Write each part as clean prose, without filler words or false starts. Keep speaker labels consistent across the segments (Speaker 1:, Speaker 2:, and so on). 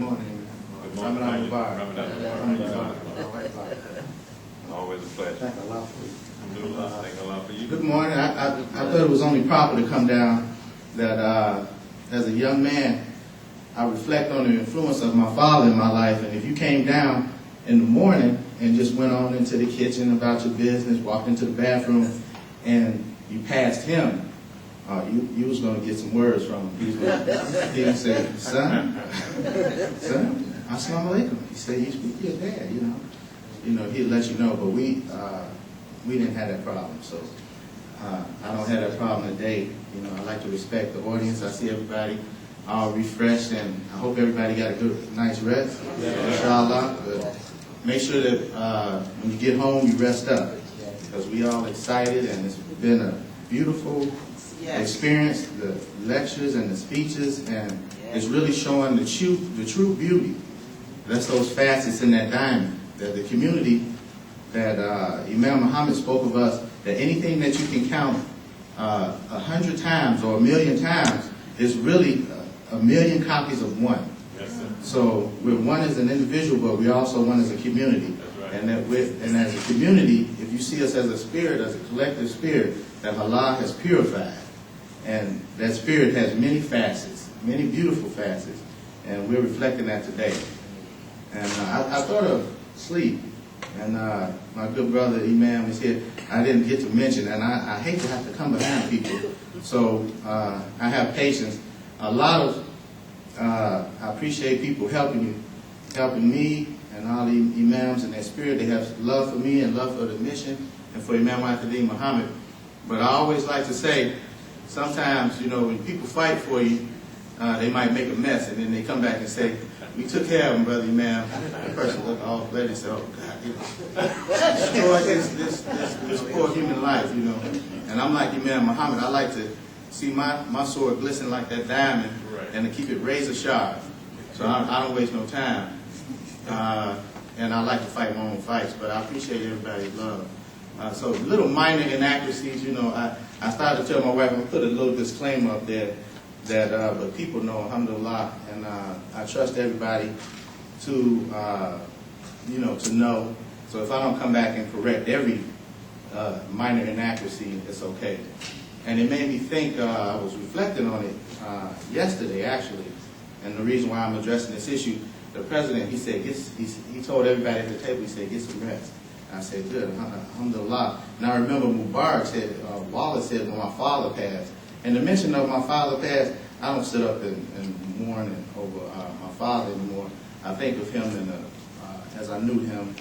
Speaker 1: morning.
Speaker 2: Good morning.
Speaker 1: Ramadan Mubarak.
Speaker 2: Always a pleasure.
Speaker 1: Thank Allah for you.
Speaker 2: Alhamdulillah. Thank Allah for you.
Speaker 1: Good morning. I thought it was only proper to come down that as a young man, I reflect on the influence of my father in my life. And if you came down in the morning and just went on into the kitchen about your business, walked into the bathroom, and you passed him, you was going to get some words from him. He would say, son, assalamu alaikum. He said, you speak to your dad, you know, he'd let you know, but we didn't have that problem. So I don't have that problem today. You know, I like to respect the audience. I see everybody all refreshed, and I hope everybody got a good, nice rest. Inshallah. But make sure that when you get home, you rest up, because we all excited, and it's been a beautiful experience, the lectures and the speeches, and it's really showing the true beauty. That's those facets in that diamond, that the community that Imam Muhammad spoke of us, that anything that you can count 100 times or 1,000,000 times is really a million copies of one.
Speaker 2: Yes, sir.
Speaker 1: So we're one as an individual, but we're also one as a community.
Speaker 2: That's right.
Speaker 1: And as a community, if you see us as a spirit, as a collective spirit, that Allah has purified. And that spirit has many facets, many beautiful facets, and we're reflecting that today. And I thought of sleep, and my good brother Imam is here. I didn't get to mention, and I hate to have to come behind people, so I have patience. A lot of, I appreciate people helping me, and all the Imams in their spirit. They have love for me and love for the mission, and for Imam Deen Mohammed. But I always like to say, sometimes, you know, when people fight for you, they might make a mess, and then they come back and say, we took care of him, Brother Imam. The person looked all bloody and said, oh, God, destroy this poor human life, you know. And I'm like Imam Muhammad. I like to see my sword glisten like that diamond, and to keep it razor sharp. So I don't waste no time. And I like to fight my own fights, but I appreciate everybody's love. So little minor inaccuracies, you know, I started to tell my wife, I'm going to put a little disclaimer up there that, but people know, alhamdulillah, and I trust everybody to, you know, to know. So if I don't come back and correct every minor inaccuracy, it's okay. And it made me think, I was reflecting on it yesterday, actually, and the reason why I'm addressing this issue, the president, he said, he told everybody at the table, he said, get some rest. I said, good, alhamdulillah. And I remember Mubarak said, Wallace said when my father passed, and the mention of my father passed, I don't sit up and mourn over my father anymore. I think of him as I knew him,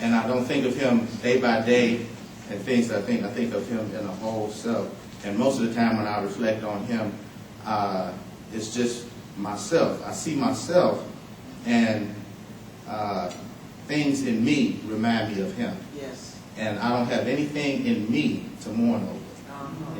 Speaker 1: and I don't think of him day by day and things. I think of him in a whole self. And most of the time when I reflect on him, it's just myself. I see myself, and things in me remind me of him. Yes. And I don't have anything in me to mourn over.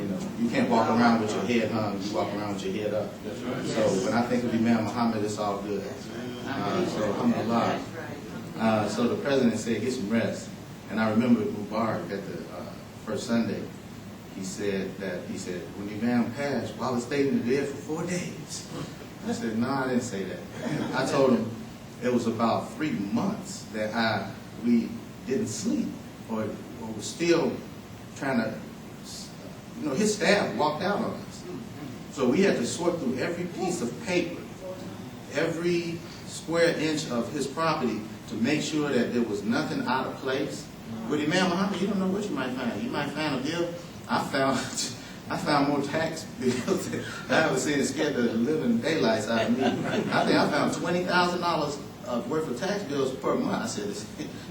Speaker 1: You know, you can't walk around with your head hung. You walk around with your head up. That's right. So when I think of Imam Muhammad, it's all good. So alhamdulillah. So the president said, get some rest. And I remember Mubarak at the first Sunday. He said, when Imam passed, Wallace stayed in the bed for 4 days. I said, no, I didn't say that. I told him it was about 3 months that we didn't sleep, or was still trying to, you know, his staff walked out on us. So we had to sort through every piece of paper, every square inch of his property to make sure that there was nothing out of place. With Imam Muhammad, you don't know what you might find. You might find a bill. I found more tax bills than I ever seen. It scared the living daylights out of me. I think I found $20,000 worth of tax bills per month. I said,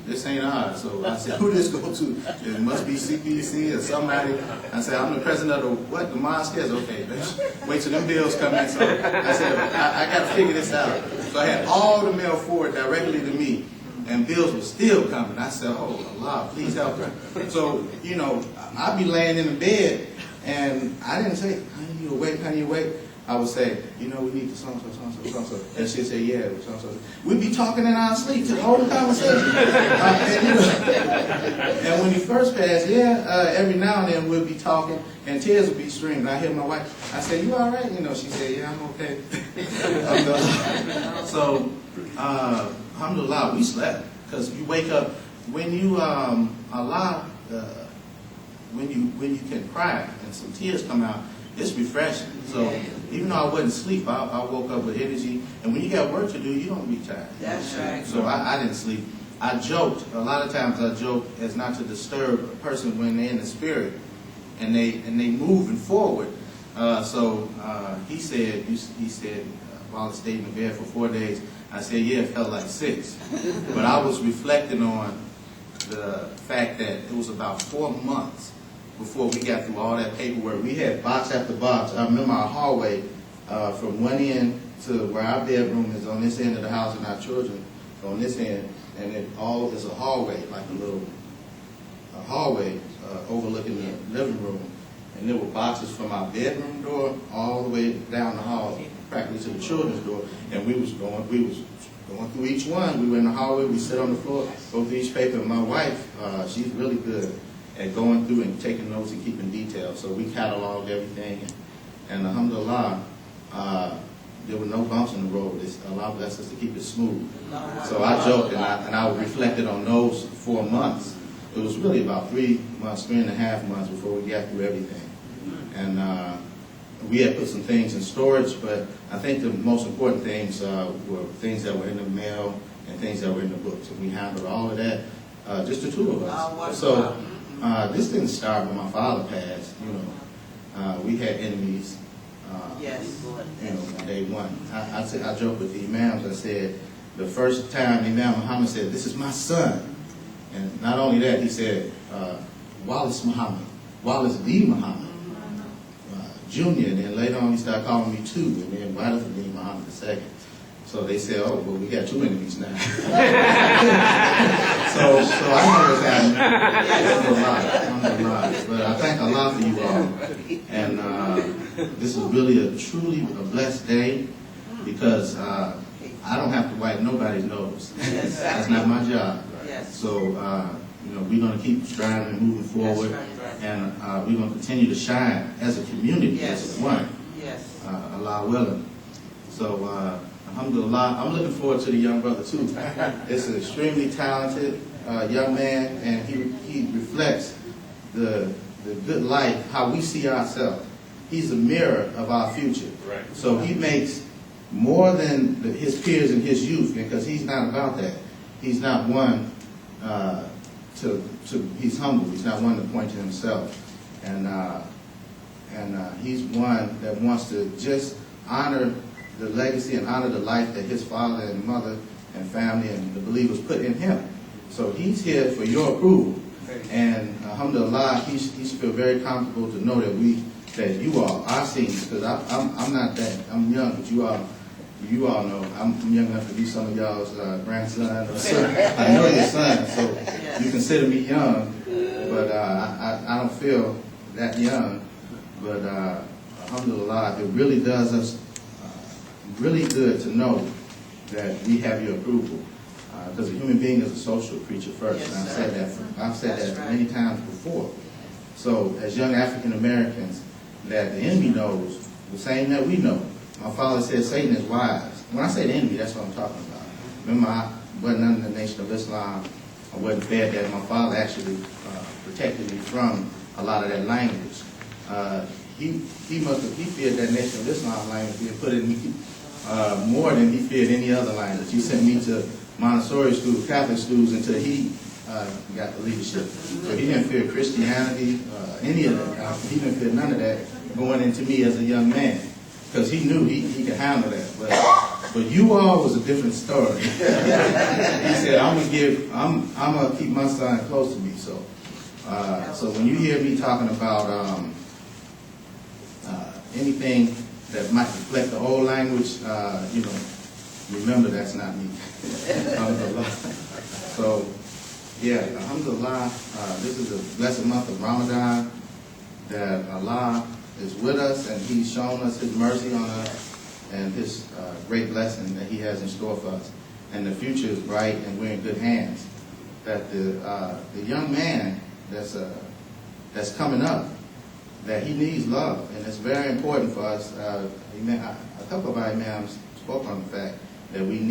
Speaker 1: this ain't ours. So I said, who this go to? It must be CPC or somebody. I said, I'm the president of the mosque is. Okay, wait till them bills come in. So I said, I got to figure this out. So I had all the mail forwarded directly to me, and bills were still coming. I said, oh, Allah, please help her. So, you know, I'd be laying in the bed, and I didn't say, honey, you awake, honey, you awake. I would say, you know, we need to so-and-so, so-and-so, so-and-so. And she'd say, yeah, so-and-so. We'd be talking in our sleep to the whole conversation. And when he first passed, every now and then we'd be talking, and tears would be streaming. I hear my wife, I said, you all right? You know, she said, yeah, I'm okay. So, alhamdulillah, we slept. Because you wake up, when you, when you can cry and some tears come out, it's refreshing. So even though I wasn't asleep, I woke up with energy. And when you got work to do, you don't be tired.
Speaker 3: That's right.
Speaker 1: So I didn't sleep. I joked. A lot of times I joke as not to disturb a person when they're in the spirit and they moving forward. He said, while I stayed in the bed for 4 days, I said, yeah, it felt like 6. But I was reflecting on the fact that it was about 4 months before we got through all that paperwork. We had box after box. I remember our hallway from one end to where our bedroom is on this end of the house and our children on this end, and it all is a hallway, like a hallway overlooking the living room. And there were boxes from our bedroom door all the way down the hall, practically to the children's door. And we was going through each one. We were in the hallway, we sit on the floor, go through each paper. And my wife, she's really good at going through and taking notes and keeping details. So we cataloged everything. And alhamdulillah, there were no bumps in the road. Allah blessed us to keep it smooth. So I joked and I reflected on those 4 months. It was really about 3 months, 3.5 months before we got through everything. And we had put some things in storage, but I think the most important things were things that were in the mail and things that were in the books. And we handled all of that, just the two of us. So this didn't start when my father passed. You know, we had enemies.
Speaker 3: Yes.
Speaker 1: You know, from day one. I joked with the imams. I said, the first time Imam Muhammad said, "This is my son," and not only that, he said, "Wallace Muhammad, Wallace Deen Mohammed, Jr." And then later on, he started calling me two, and then Wallace Deen Mohammed II. So they said, "Oh, well, we got two enemies now." so I know what's happening. Alhamdulillah. But I thank Allah for you all. And this is really truly a blessed day, because I don't have to wipe nobody's nose. That's not my job. So, you know, we're going to keep striving and moving forward. And we're going to continue to shine as a community, as one. Allah willing. So, alhamdulillah, I'm looking forward to the young brother too. It's an extremely talented young man, and he reflects the good life, how we see ourselves. He's a mirror of our future.
Speaker 2: Right.
Speaker 1: So he makes more than his peers in his youth, because he's not about that. He's not one he's humble. He's not one to point to himself. And he's one that wants to just honor the legacy and honor the life that his father and mother and family and the believers put in him. So he's here for your approval. And alhamdulillah, he should feel very comfortable to know that you all are seniors, because I'm not that. I'm young, but you all know I'm young enough to be some of y'all's grandson or son. I know your son, so you consider me young, but I don't feel that young. But alhamdulillah, it really does us really good to know that we have your approval, because a human being is a social creature first. And I've said that many times before. So as young African Americans, that the enemy knows the same that we know. My father said Satan is wise. When I say the enemy, that's what I'm talking about. Remember, I wasn't under the Nation of Islam. I wasn't fed that. My father actually protected me from a lot of that language. He feared that Nation of Islam language. He put it in me more than he feared any other language. He sent me to Montessori schools, Catholic schools, until he got the leadership. So he didn't fear Christianity, any of that. He didn't fear none of that going into me as a young man, because he knew he could handle that. But you all was a different story. He said, I'm gonna keep my son close to me. So when you hear me talking about anything that might reflect the old language, you know, remember that's not me. So, yeah, alhamdulillah, this is a blessed month of Ramadan, that Allah is with us, and He's shown us His mercy on us and His great blessing that He has in store for us. And the future is bright, and we're in good hands. That the young man that's coming up, that he needs love, and it's very important for us. A couple of our imams spoke on the fact that we need